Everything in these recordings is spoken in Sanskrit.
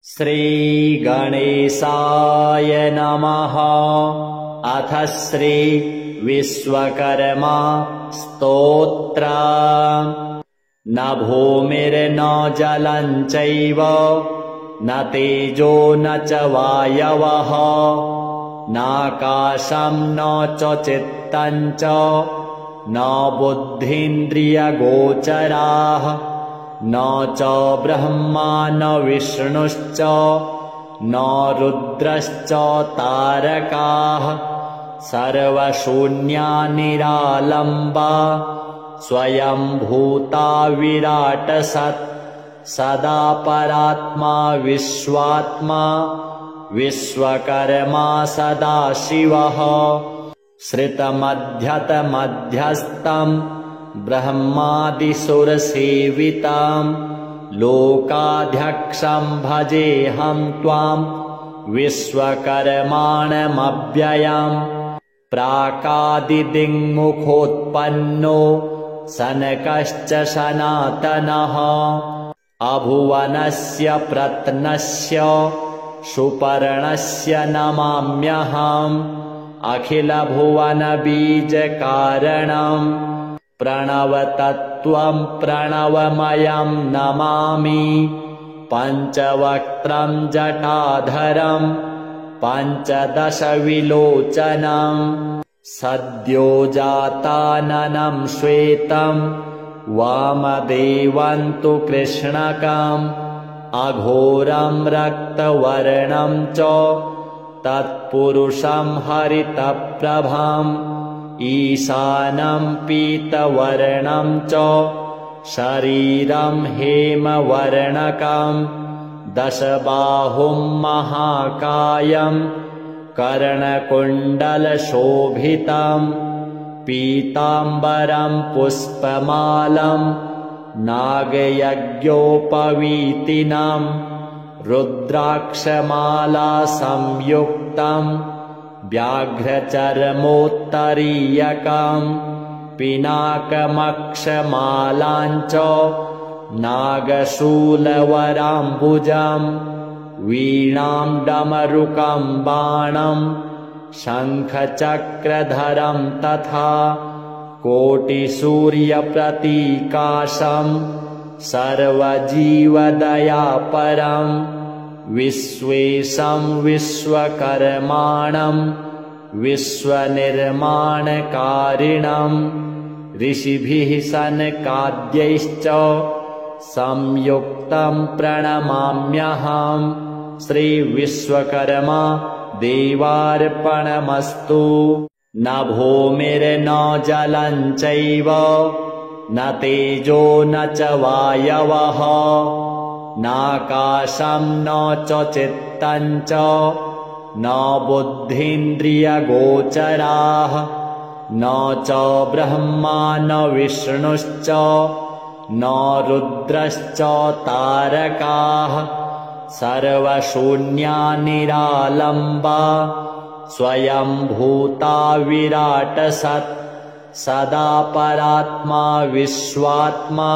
श्रीगणेशाय नमः। अथ श्री विश्वकर्मा स्तोत्र। न भूमिर्न जलं चैव न तेजो न च वायवः नाकाशं न च चित्तं च न बुद्धीन्द्रियगोचराः न च ब्रह्मा न विष्णुश्च न रुद्रश्च तारकाः सर्वशून्या निरालम्बा स्वयंभूता विराट सत् सदा परात्मा विश्वात्मा विश्वकर्मा सदाशिवः। श्रितमध्यतमध्यस्थं ब्रह्मादिसुरसेवितां लोकाध्यक्षं भजेऽहं त्वां विश्वकर्माणमव्ययम्। प्राकादिदिङ्मुखोत्पन्नो सनकश्च सनातनः अभुवनस्य प्रत्नस्य सुपर्णस्य नमाम्यहम्। अखिलभुवनबीजकारणम् प्रणवतत्त्वं प्रणवमयं नमामि। पञ्चवक्त्रं जटाधरं पञ्चदशविलोचनं सद्योजाताननं श्वेतं वामदेवं तु कृष्णकम् अघोरं रक्तवर्णं च तत्पुरुषं हरितप्रभम् ईशानं पीतवर्णं च शरीरं हेमवर्णकं दशबाहुं महाकायं कर्णकुण्डलशोभितं पीताम्बरं पुष्पमालं नागयज्ञोपवीतिनं रुद्राक्षमाला संयुक्तं व्याघ्रचर्मोत्तरीयकं पिनाकमक्षमालाञ्च नागशूलवराम्बुजं वीणां डमरुकं बाणं शङ्खचक्रधरं तथा कोटिसूर्यप्रतीकाशं सर्वजीवदयापरं विश्वेशं विश्वकर्माणं विश्वनिर्माणकारिणं ऋषिभिः सनकाद्यैश्च संयुक्तं प्रणमाम्यहम्। श्रीविश्वकर्मा देवार्पणमस्तु। न भूमिर्न जलं चैव न तेजो न च वायवः नाकाशं न च चित्तं च न बुद्धीन्द्रियगोचराः न च ब्रह्मा न विष्णुश्च न रुद्रश्च तारकाः सर्वशून्या निरालम्बा स्वयंभूता विराट सत् सदा परात्मा विश्वात्मा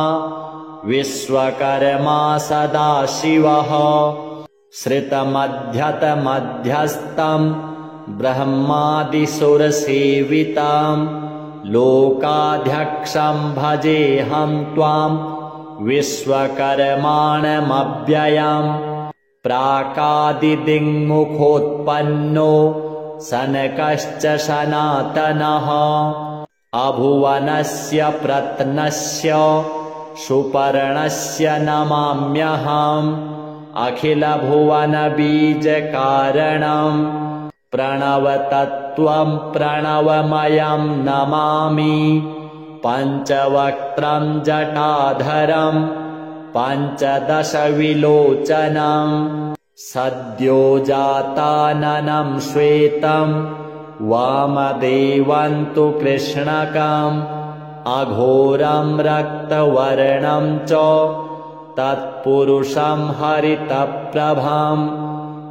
विश्वकर्मा सदाशिवः। श्रितमध्यतमध्यस्थं ब्रह्मादिसुरसेवितां लोकाध्यक्षं भजेऽहं त्वां विश्वकर्माणमव्ययम्। प्राकादिदिङ्मुखोत्पन्नो सनकश्च सनातनः अभुवनस्य प्रत्नस्य सुपर्णस्य नमाम्यहम्। अखिलभुवनबीजकारणं प्रणवतत्त्वं प्रणवमयं नमामि। पञ्चवक्त्रं जटाधरं पञ्चदशविलोचनं सद्योजाताननं श्वेतं वामदेवं तु कृष्णकम् अघोरं रक्तवर्णं च तत्पुरुषं हरितप्रभम्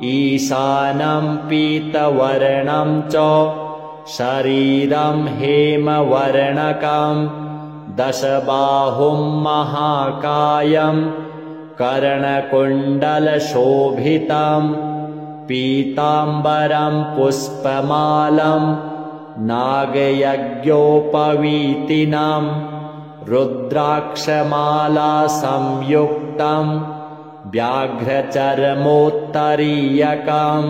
ईशानं पीतवर्णं च शरीरं हेमवर्णकं दशबाहुं महाकायं कर्णकुण्डलशोभितं पीताम्बरं पुष्पमालं नागयज्ञोपवीतिनं रुद्राक्षमाला संयुक्तं व्याघ्रचर्मोत्तरीयकं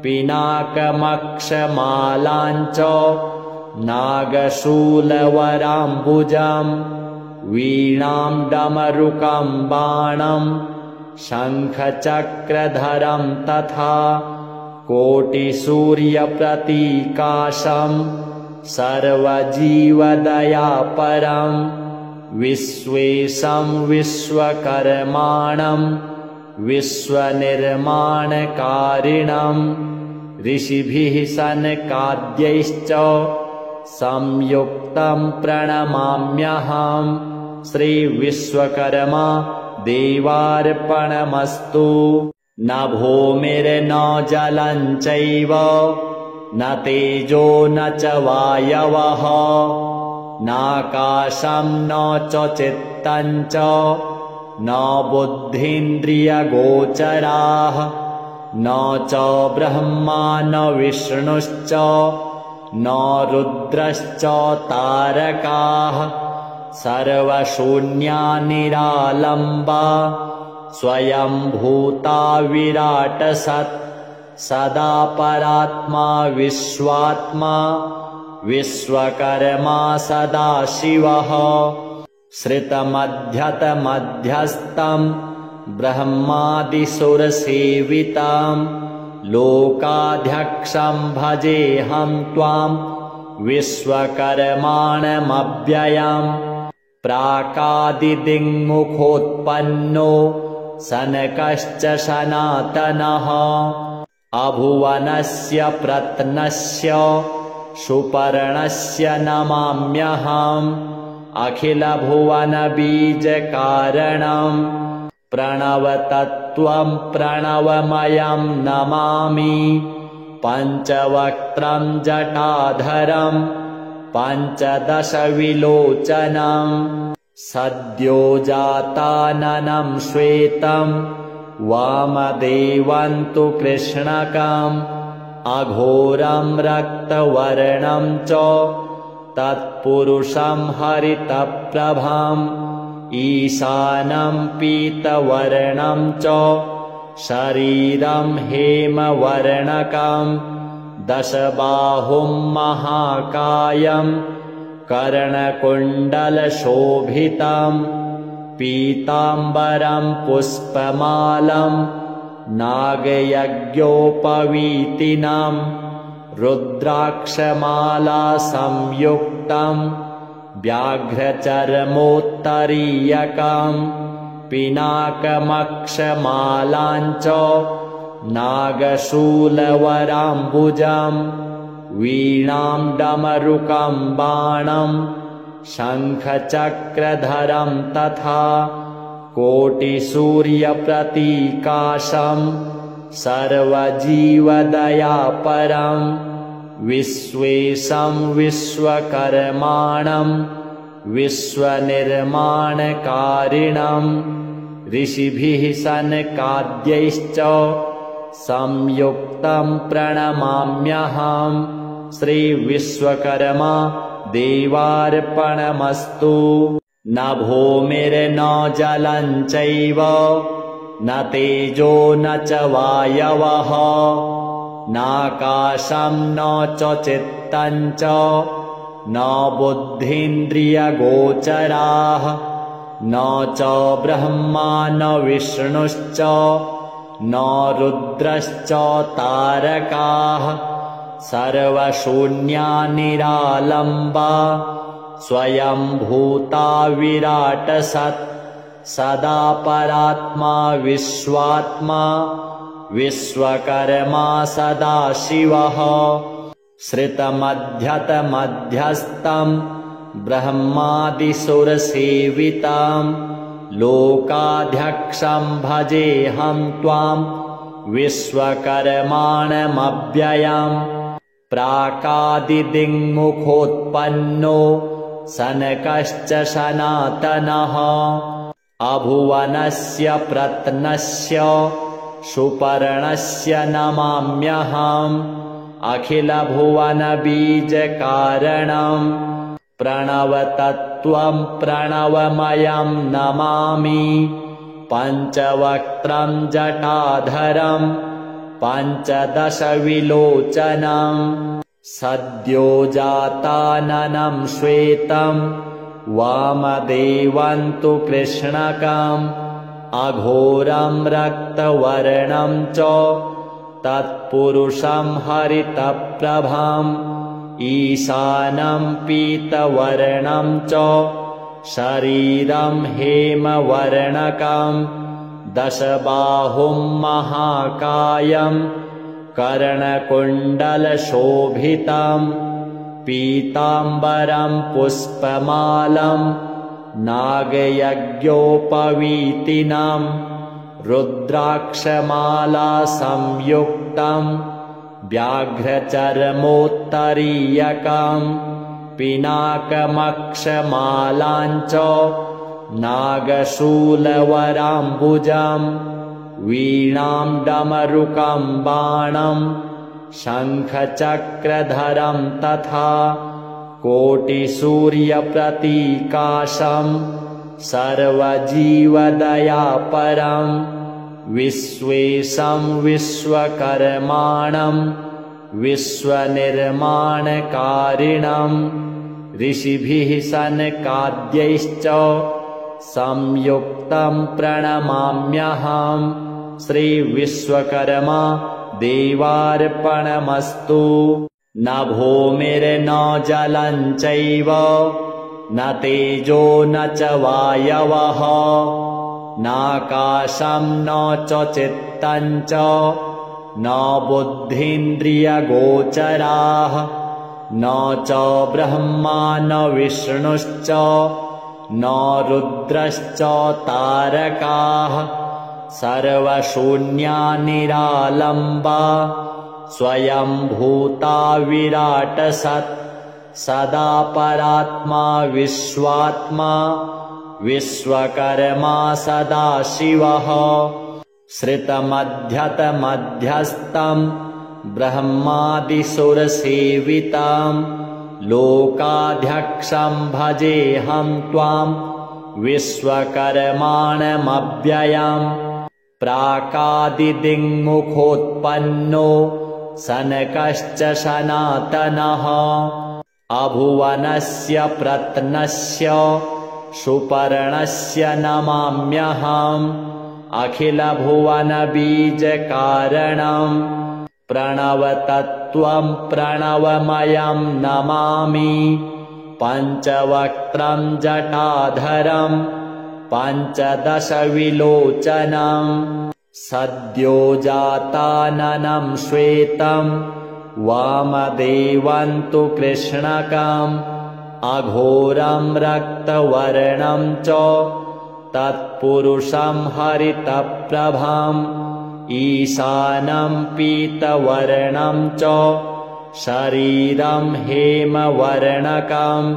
पिनाकमक्षमालाञ्च नागशूलवराम्बुजं वीणां डमरुकं बाणं शङ्खचक्रधरं तथा कोटिसूर्यप्रतीकाशं सर्वजीवदयापरं विश्वेशं विश्वकर्माणं विश्वनिर्माणकारिणं ऋषिभिः सनकाद्यैश्च संयुक्तं प्रणमाम्यहं श्रीविश्वकर्मा देवार्पणमस्तु। न भूमिर्न जलं चैव न तेजो न च वायवः नाकाशं न च चित्तं च न बुद्धीन्द्रियगोचराः न च ब्रह्मा न विष्णुश्च न रुद्रश्च तारकाः सर्वशून्या निरालम्बा स्वयंभूता विराटसत् सदा परात्मा विश्वात्मा विश्वकर्मा सदाशिवः श्रितमध्यतमध्यस्थं ब्रह्मादिसुरसेवितं लोकाध्यक्षं भजेऽहं त्वां विश्वकर्माणमव्ययम् प्राकादिदिङ्मुखोत्पन्नो सनकश्च सनातनः अभुवनस्य प्रत्नस्य सुपर्णस्य नमाम्यहम् अखिलभुवनबीजकारणं प्रणवतत्त्वं प्रणवमयं नमामि पञ्चवक्त्रं जटाधरं पञ्चदशविलोचनं सद्योजाताननं श्वेतं वामदेवं तु कृष्णकम् अघोरं रक्तवर्णं च तत्पुरुषं हरितप्रभम् ईशानं पीतवर्णं च शरीरं हेमवर्णकं दशबाहुं महाकायं कर्णकुण्डलशोभितं पीताम्बरं पुष्पमालं नागयज्ञोपवीतिनं रुद्राक्षमाला संयुक्तं व्याघ्रचर्मोत्तरीयकं पिनाकमक्षमालाञ्च नागशूलवराम्बुजं वीणां डमरुकं बाणं शङ्खचक्रधरं तथा कोटिसूर्यप्रतीकाशं सर्वजीवदयापरं विश्वेशं विश्वकर्माणं विश्वनिर्माणकारिणं ऋषिभिः सनकाद्यैश्च संयुक्तं प्रणमाम्यहं श्रीविश्वकर्मा देवार्पणमस्तु। न भूमिर्न जलं चैव न तेजो न च वायवः नाकाशं न च चित्तं च न बुद्धीन्द्रियगोचराः न च ब्रह्मा न विष्णुश्च न रुद्रश्च तारकाः सर्वशून्या निरालम्बा स्वयंभूता विराटसत् सदा परात्मा विश्वात्मा विश्वकर्मा सदाशिवः श्रितमध्यतमध्यस्थं ब्रह्मादिसुरसेवितं लोकाध्यक्षं भजेऽहं त्वां विश्वकर्माणमव्ययम् प्राकादिदिङ्मुखोत्पन्नो सनकश्च सनातनः अभुवनस्य प्रत्नस्य सुपर्णस्य नमाम्यहम् अखिलभुवनबीजकारणम् प्रणवतत्त्वम् प्रणवमयम् नमामि पञ्चवक्त्रम् जटाधरम् पञ्चदशविलोचनम् सद्योजाताननम् श्वेतम् वामदेवम् तु कृष्णकम् अघोरम् रक्तवर्णम् च तत्पुरुषम् हरितप्रभम् ईशानम् पीतवर्णम् च शरीरम् हेमवर्णकम् दशबाहुम् महाकायम् कर्णकुण्डलशोभितम् पीताम्बरम् पुष्पमालम् नागयज्ञोपवीतिनम् रुद्राक्षमाला संयुक्तम् व्याघ्रचर्मोत्तरीयकम् पिनाकमक्षमालाञ्च नागशूलवराम्बुजम् वीणाम् डमरुकम् बाणम् शङ्खचक्रधरम् तथा कोटिसूर्यप्रतीकाशम् सर्वजीवदयापरम् विश्वेशम् विश्वकर्माणम् विश्वनिर्माणकारिणम् ऋषिभिः सनकाद्यैश्च संयुक्तम् प्रणमाम्यहम् श्रीविश्वकर्मा देवार्पणमस्तु। न भूमिर्न जलम् चैव न तेजो न च वायवः नाकाशम् न च चित्तम् च न बुद्धीन्द्रियगोचराः न च ब्रह्मा न विष्णुश्च न रुद्रश्च तारकाः सर्वशून्या निरालम्बा स्वयंभूता विराटसत् सदा परात्मा विश्वात्मा विश्वकर्मा सदाशिवः श्रितमध्यतमध्यस्थम् ब्रह्मादिसुरसेवितम् लोकाध्यक्षम् भजेऽहम् त्वाम् विश्वकर्माणमव्ययम् प्राकादिदिङ्मुखोत्पन्नो सनकश्च सनातनः अभुवनस्य प्रत्नस्य सुपर्णस्य नमाम्यहम् अखिलभुवनबीजकारणम् प्रणवतत्त्वम् प्रणवमयम् नमामि पञ्चवक्त्रम् जटाधरम् पञ्चदशविलोचनम् सद्योजाताननम् श्वेतम् वामदेवम् तु कृष्णकम् अघोरम् रक्तवर्णम् च तत्पुरुषम् हरितप्रभम् ईशानम् पीतवर्णम् च शरीरम् हेमवर्णकम्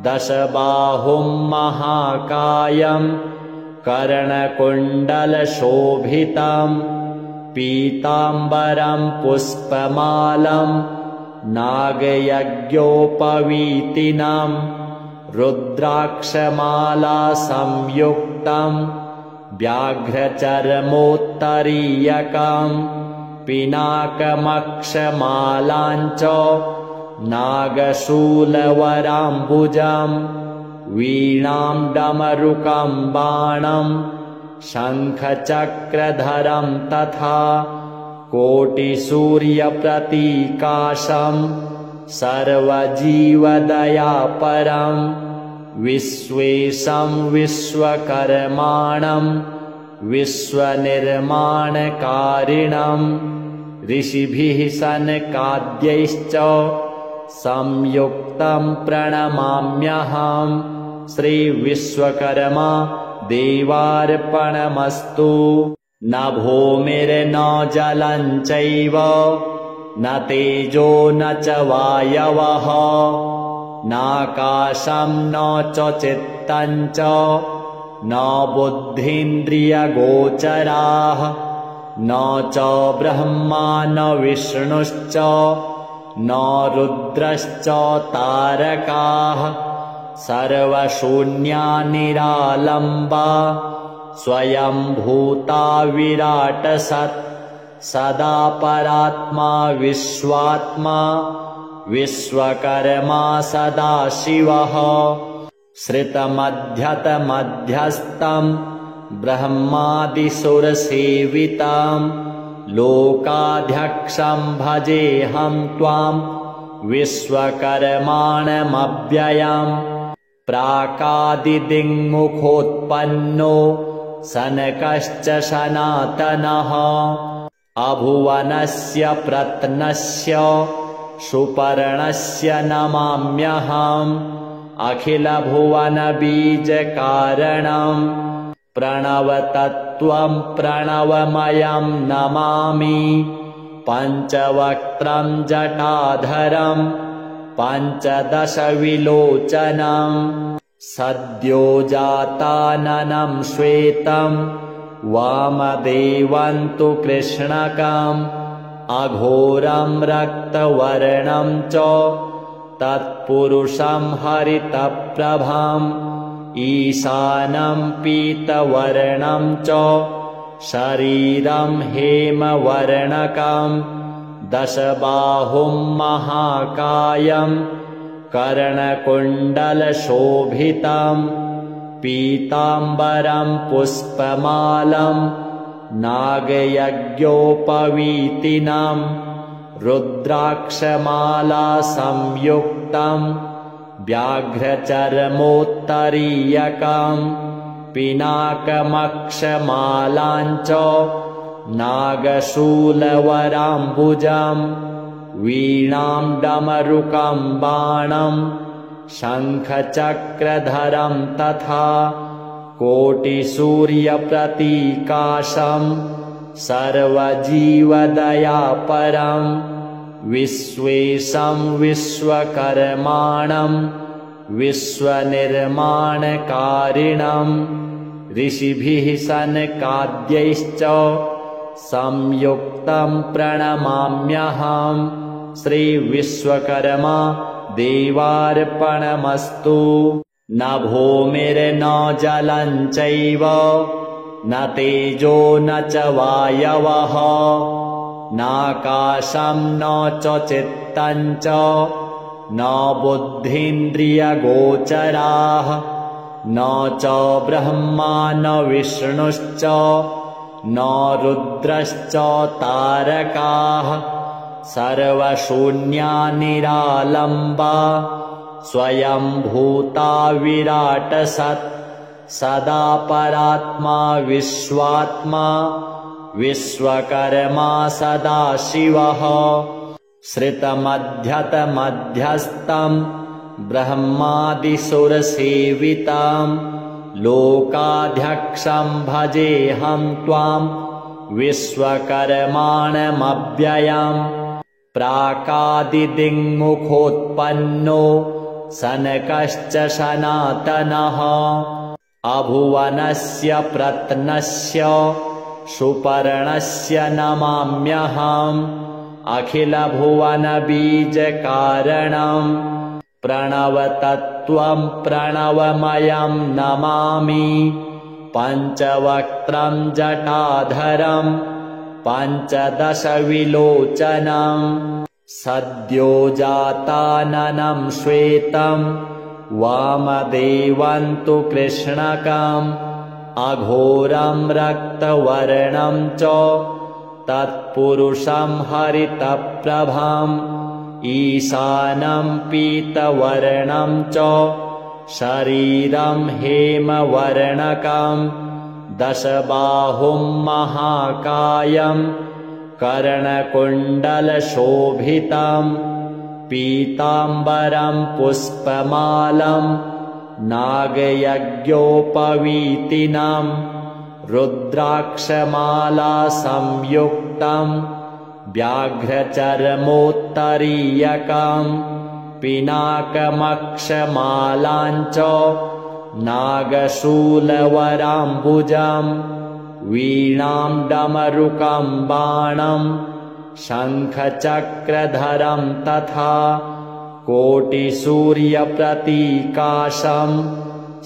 दशबाहुम् महाकायम् कर्णकुण्डलशोभितम् पीताम्बरम् पुष्पमालम् नागयज्ञोपवीतिनम् रुद्राक्षमाला संयुक्तम् व्याघ्रचर्मोत्तरीयकम् पिनाकमक्षमालाञ्च नागशूलवराम्बुजम् वीणाम् डमरुकम् बाणम् शङ्खचक्रधरम् तथा कोटिसूर्यप्रतीकाशम् सर्वजीवदयापरम् विश्वेशम् विश्वकर्माणम् विश्वनिर्माणकारिणम् ऋषिभिः सनकाद्यैश्च संयुक्तम् प्रणमाम्यहम् श्रीविश्वकर्मा देवार्पणमस्तु। न भूमिर्न जलम् चैव न तेजो न च वायवः नाकाशम् न च चित्तम् च न बुद्धीन्द्रियगोचराः न च ब्रह्मा न विष्णुश्च न रुद्रश्च तारकाः सर्वशून्या निरालम्बा स्वयंभूता विराटसत् सदा परात्मा विश्वात्मा विश्वकर्मा सदाशिवः श्रितमध्यतमध्यस्थम् ब्रह्मादिसुरसेविताम् लोकाध्यक्षम् भजेऽहम् त्वाम् विश्वकर्माणमव्ययम् प्राकादिदिङ्मुखोत्पन्नो सनकश्च सनातनः अभुवनस्य प्रत्नस्य सुपर्णस्य नमाम्यहम् अखिलभुवनबीजकारणम् प्रणवतत्त्वम् प्रणवमयम् नमामि पञ्चवक्त्रम् जटाधरम् पञ्चदशविलोचनम् सद्योजाताननम् श्वेतम् वामदेवम् तु कृष्णकम् अघोरम् रक्तवर्णम् च तत्पुरुषम् हरितप्रभम् ईशानम् पीतवर्णम् च शरीरम् हेमवर्णकम् दशबाहुम् महाकायम् कर्णकुण्डलशोभितम् पीताम्बरम् पुष्पमालम् नागयज्ञोपवीतिनम् रुद्राक्षमाला संयुक्तम् व्याघ्रचर्मोत्तरीयकम् पिनाकमक्षमालाञ्च नागशूलवराम्बुजम् वीणाम् डमरुकम् बाणम् शङ्खचक्रधरम् तथा कोटिसूर्यप्रतीकाशम् सर्वजीवदयापरम् विश्वेशम् विश्वकर्माणम् विश्वनिर्माणकारिणम् ऋषिभिः सनकाद्यैश्च संयुक्तम् प्रणमाम्यहम् श्रीविश्वकर्मा देवार्पणमस्तु न भूमिर्न जलम् चैव न तेजो न च वायवः नाकाशम् न च चित्तम् च न बुद्धीन्द्रियगोचराः न च ब्रह्मा न विष्णुश्च न रुद्रश्च तारकाः सर्वशून्या निरालम्बा स्वयंभूता विराटसत् सदा परात्मा विश्वात्मा विश्वकर्मा सदाशिवः श्रितमध्यतमध्यस्थम् ब्रह्मादिसुरसेविताम् लोकाध्यक्षम् भजेऽहम् त्वाम् विश्वकर्माणमव्ययम् प्राकादिदिङ्मुखोत्पन्नो सनकश्च सनातनः अभुवनस्य प्रत्नस्य सुपर्णस्य नमाम्यहम् अखिलभुवनबीजकारणम् प्रणवतत्त्वम् प्रणवमयम् नमामि पञ्चवक्त्रम् जटाधरम् पञ्चदशविलोचनम् सद्योजाताननम् श्वेतम् वामदेवम् तु कृष्णकम् अघोरम् रक्तवर्णम् च तत्पुरुषम् हरितप्रभम् ईशानम् पीतवर्णम् च शरीरम् हेमवर्णकम् दशबाहुम् महाकायम् कर्णकुण्डलशोभितम् पीताम्बरम् पुष्पमालम् नागयज्ञोपवीतिनम् रुद्राक्षमाला संयुक्तम् व्याघ्रचर्मोत्तरीयकम् पिनाकमक्षमालाञ्च नागशूलवराम्बुजम् वीणां डमरुकं बाणं शङ्खचक्रधरं तथा कोटिसूर्यप्रतीकाशं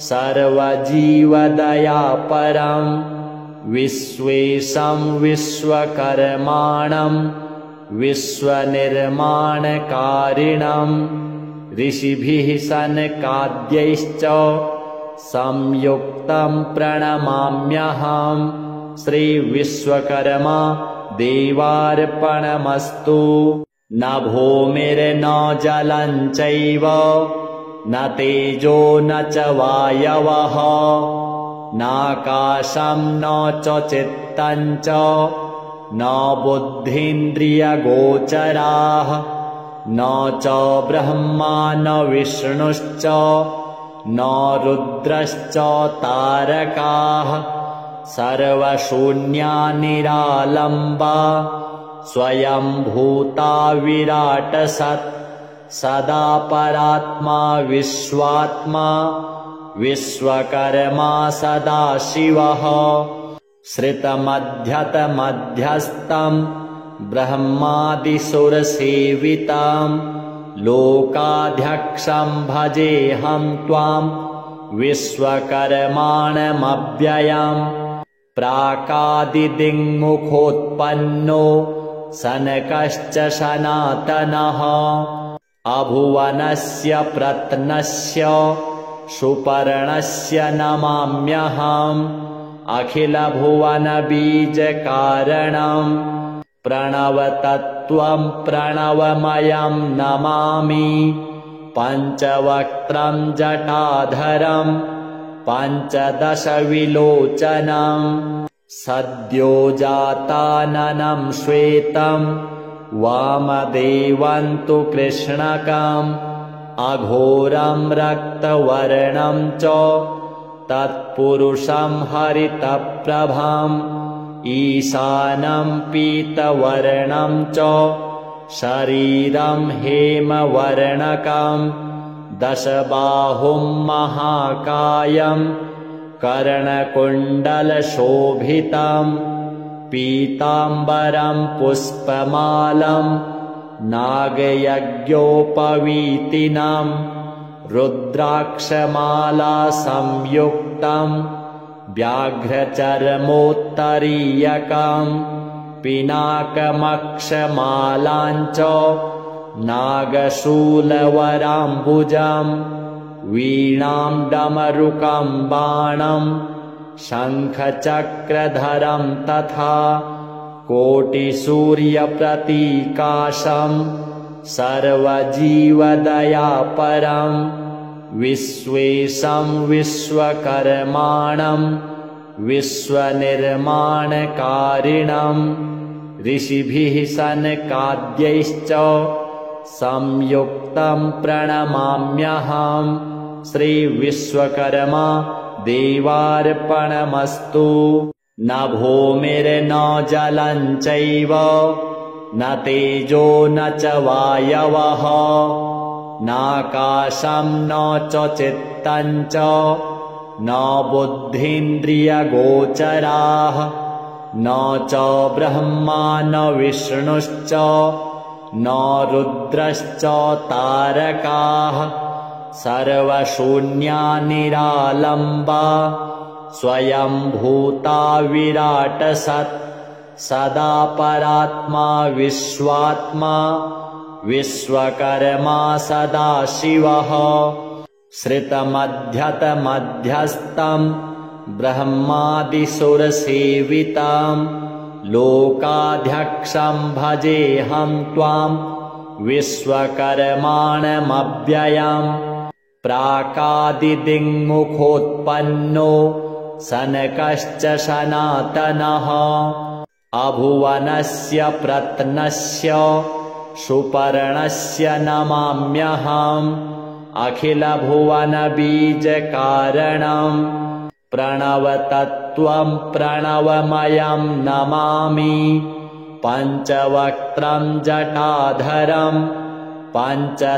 सर्वजीवदयापरं विश्वेशं विश्वकर्माणं विश्वनिर्माणकारिणं ऋषिभिः सनकाद्यैश्च संयुक्तं प्रणमाम्यहं श्रीविश्वकर्मा देवार्पणमस्तु। न भूमिर्न जलं चैव न तेजो न च वायवः नाकाशं न च चित्तं च न बुद्धीन्द्रियगोचराः न च ब्रह्मा न विष्णुश्च न रुद्रश्च तारकाः सर्वशून्या निरालम्बा स्वयंभूता विराटसत् सदा परात्मा विश्वात्मा विश्वकर्मा सदाशिवः श्रितमध्यतमध्यस्थं ब्रह्मादिसुरसेवितं लोकाध्यक्षं भजेऽहं त्वां विश्वकर्माणमव्ययम् प्राकादिदिङ्मुखोत्पन्नो सनकश्च सनातनः अभुवनस्य प्रत्नस्य सुपर्णस्य नमाम्यहम् अखिलभुवनबीजकारणं प्रणवतत्त्वं प्रणवमयं नमामि पञ्चवक्त्रं जटाधरं पञ्चदशविलोचनं सद्योजाताननं श्वेतं वामदेवं तु कृष्णकम् अघोरं रक्तवर्णं च तत्पुरुषं हरितप्रभम् ईशानं पीतवर्णं च शरीरं हेमवर्णकं दशबाहुं महाकायं कर्णकुण्डलशोभितं पीताम्बरं पुष्पमालं नागयज्ञोपवीतिनं रुद्राक्षमाला संयुक्तं व्याघ्रचर्मोत्तरीयकं पिनाकमक्षमालाञ्च नागशूलवराम्बुजम् वीणां डमरुकं बाणं शङ्खचक्रधरं तथा कोटिसूर्यप्रतीकाशं सर्वजीवदयापरं विश्वेशं विश्वकर्माणं विश्वनिर्माणकारिणं ऋषिभिः सनकाद्यैश्च संयुक्तं प्रणमाम्यहं श्रीविश्वकर्मा देवार्पणमस्तु। न भूमिर्न जलं चैव न तेजो न च वायवः नाकाशं न च चित्तं च न बुद्धीन्द्रियगोचराः न च ब्रह्मा न विष्णुश्च न रुद्रश्च तारकाः सर्वशून्या निरालम्बा स्वयंभूता विराटसत् सदा परात्मा विश्वात्मा विश्वकर्मा सदाशिवः श्रितमध्यतमध्यस्थं ब्रह्मादिसुरसेवितं लोकाध्यक्षं भजेऽहं त्वां विश्वकर्माणमव्ययम् प्राकादिदिङ्मुखोत्पन्नो सनकश्च सनातनः अभुवनस्य प्रत्नस्य सुपर्णस्य नमाम्यहम् अखिलभुवनबीजकारणं प्रणवतत्त्वं प्रणवमयं नमामि पञ्चवक्त्रं जटाधरं पञ्चदशविलोचनं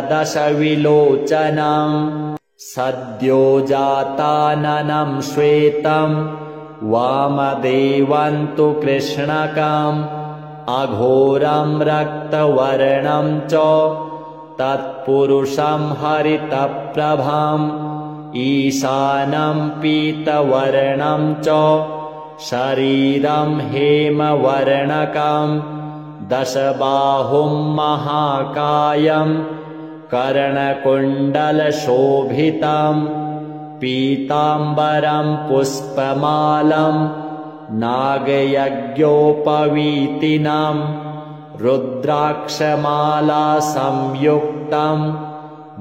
सद्यो जाताननं श्वेतं वामदेवं तु कृष्णकम् अघोरं रक्तवर्णं च तत्पुरुषं हरितप्रभम् ईशानं पीतवर्णं च शरीरं हेमवर्णकं दशबाहुं महाकायं कर्णकुण्डलशोभितं पीताम्बरं पुष्पमालं नागयज्ञोपवीतिनं रुद्राक्षमाला संयुक्तं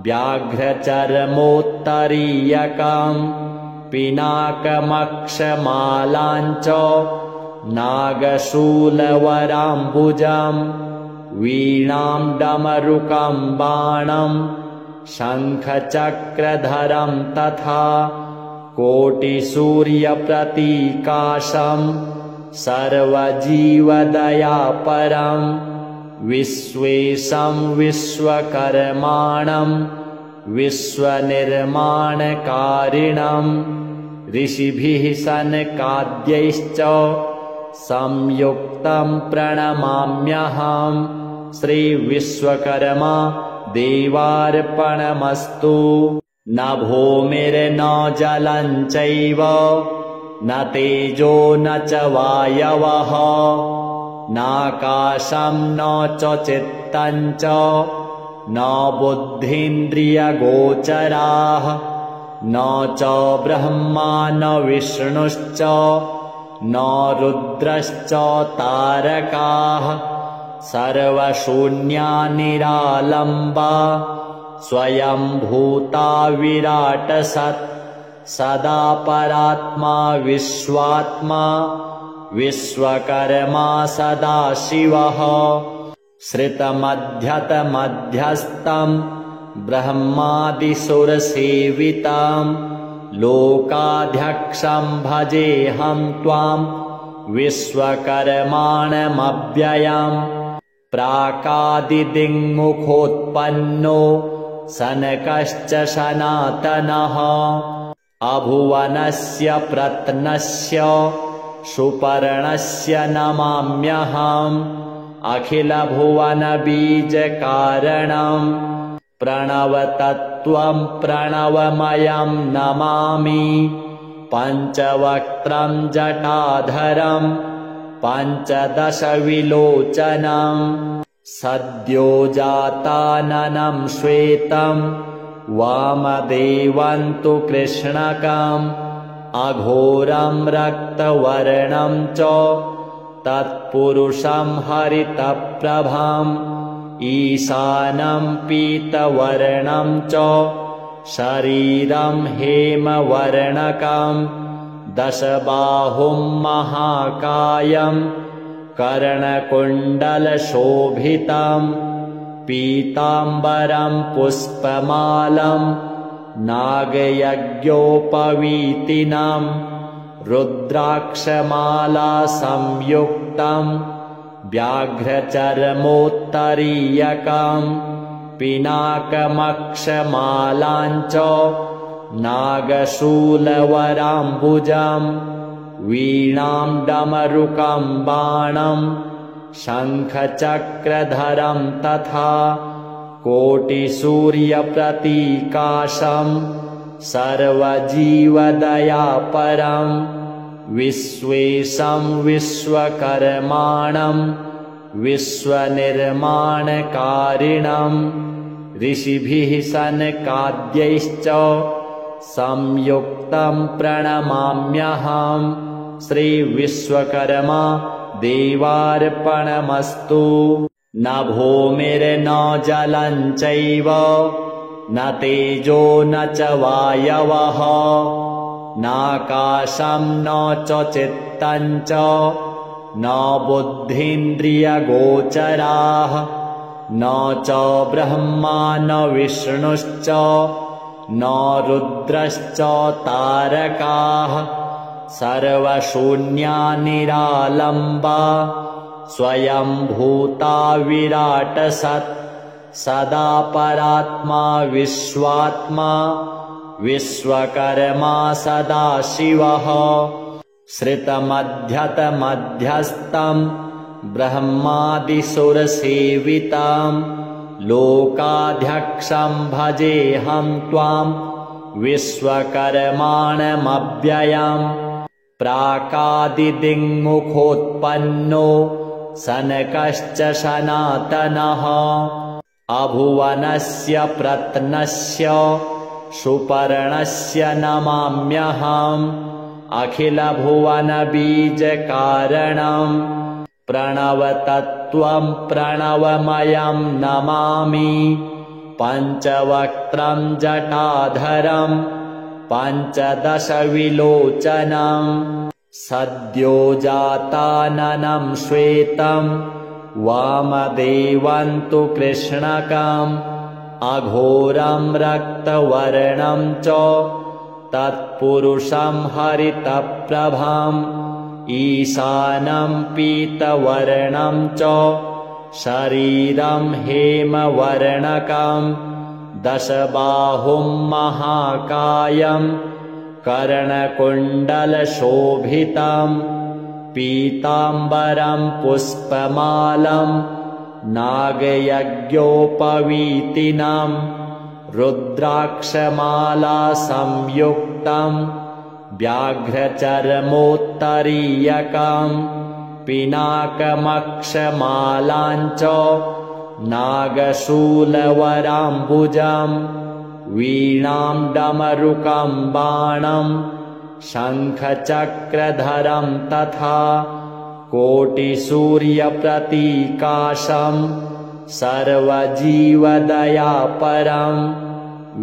व्याघ्रचर्मोत्तरीयकं पिनाकमक्षमालाञ्च नागशूलवराम्बुजं वीणां डमरुकं बाणं शङ्खचक्रधरं तथा कोटिसूर्यप्रतीकाशं सर्वजीवदयापरं विश्वेशं विश्वकर्माणं विश्वनिर्माणकारिणं ऋषिभिः सनकाद्यैश्च संयुक्तं प्रणमाम्यहं श्रीविश्वकर्मा देवार्पणमस्तु। न भूमिर्न जलं चैव न तेजो न च वायवः नाकाशं न च चित्तं च न बुद्धीन्द्रियगोचराः न च ब्रह्मा न विष्णुश्च न रुद्रश्च तारकाः सर्वशून्या निरालम्बा स्वयंभूता विराटसत् सदा परात्मा विश्वात्मा विश्वकर्मा सदाशिवः श्रितमध्यतमध्यस्थं ब्रह्मादिसुरसेवितं लोकाध्यक्षं भजेऽहं त्वां विश्वकर्माणमव्ययम् प्राकादिदिङ्मुखोत्पन्नो सनकश्च सनातनः अभुवनस्य प्रत्नस्य सुपर्णस्य नमाम्यहम् अखिलभुवनबीजकारणं प्रणवतत्त्वं प्रणवमयं नमामि पञ्चवक्त्रं जटाधरं पञ्चदशविलोचनं सद्यो जाताननं श्वेतं वामदेवं तु कृष्णकम् अघोरं रक्तवर्णं च तत्पुरुषं हरितप्रभम् ईशानं पीतवर्णं च शरीरं हेमवर्णकं दशबाहुं महाकायं कर्णकुण्डलशोभितं पीताम्बरं पुष्पमालं नागयज्ञोपवीतिनं रुद्राक्षमाला संयुक्तं व्याघ्रचर्मोत्तरीयकं पिनाकमक्षमालाञ्च नागशूलवराम्बुजं वीणां डमरुकं बाणं शङ्खचक्रधरं तथा कोटिसूर्यप्रतीकाशं सर्वजीवदयापरं विश्वेशं विश्वकर्माणं विश्वनिर्माणकारिणं ऋषिभिः सनकाद्यैश्च संयुक्तं प्रणमाम्यहं श्रीविश्वकर्मा देवार्पणमस्तु। न भूमिर्न जलं चैव न तेजो न च वायवः नाकाशं न च चित्तं च न बुद्धीन्द्रियगोचराः न च ब्रह्मा न विष्णुश्च न रुद्रश्च तारकाः सर्वशून्या निरालम्बा स्वयंभूता विराटसत् सदा परात्मा विश्वात्मा विश्वकर्मा सदाशिवः श्रितमध्यतमध्यस्थम् ब्रह्मादिसुरसेविताम् लोकाध्यक्षम् भजेऽहं त्वाम् विश्वकर्माणमव्ययम् प्राकादिदिङ्मुखोत्पन्नो सनकश्च सनातनः अभुवनस्य प्रत्नस्य सुपर्णस्य नमाम्यहम् अखिलभुवनबीजकारणम् प्रणवतत्त्वम् प्रणवमयम् नमामि पञ्चवक्त्रम् जटाधरम् पञ्चदशविलोचनम् सद्योजाताननम् श्वेतम् वामदेवम् तु कृष्णकम् अघोरम् रक्तवर्णम् च तत्पुरुषम् हरितप्रभम् ईशानम् पीतवर्णम् च शरीरम् हेमवर्णकम् दशबाहुम् महाकायम् कर्णकुण्डलशोभितम् पीताम्बरम् पुष्पमालम् नागयज्ञोपवीतिनम् रुद्राक्षमाला संयुक्तम् व्याघ्रचर्मोत्तरीयकम् पिनाकमक्षमालाञ्च नागशूलवराम्बुजम् वीणाम् डमरुकम् बाणम् शङ्खचक्रधरम् तथा कोटिसूर्यप्रतीकाशम् सर्वजीवदयापरम्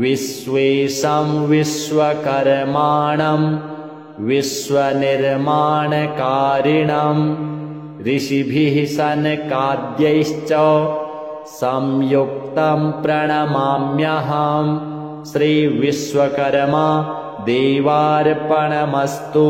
विश्वेशम् विश्वकर्माणम् विश्वनिर्माणकारिणम् ऋषिभिः सनकाद्यैश्च संयुक्तम् प्रणमाम्यहम् श्रीविश्वकर्मा देवार्पणमस्तु।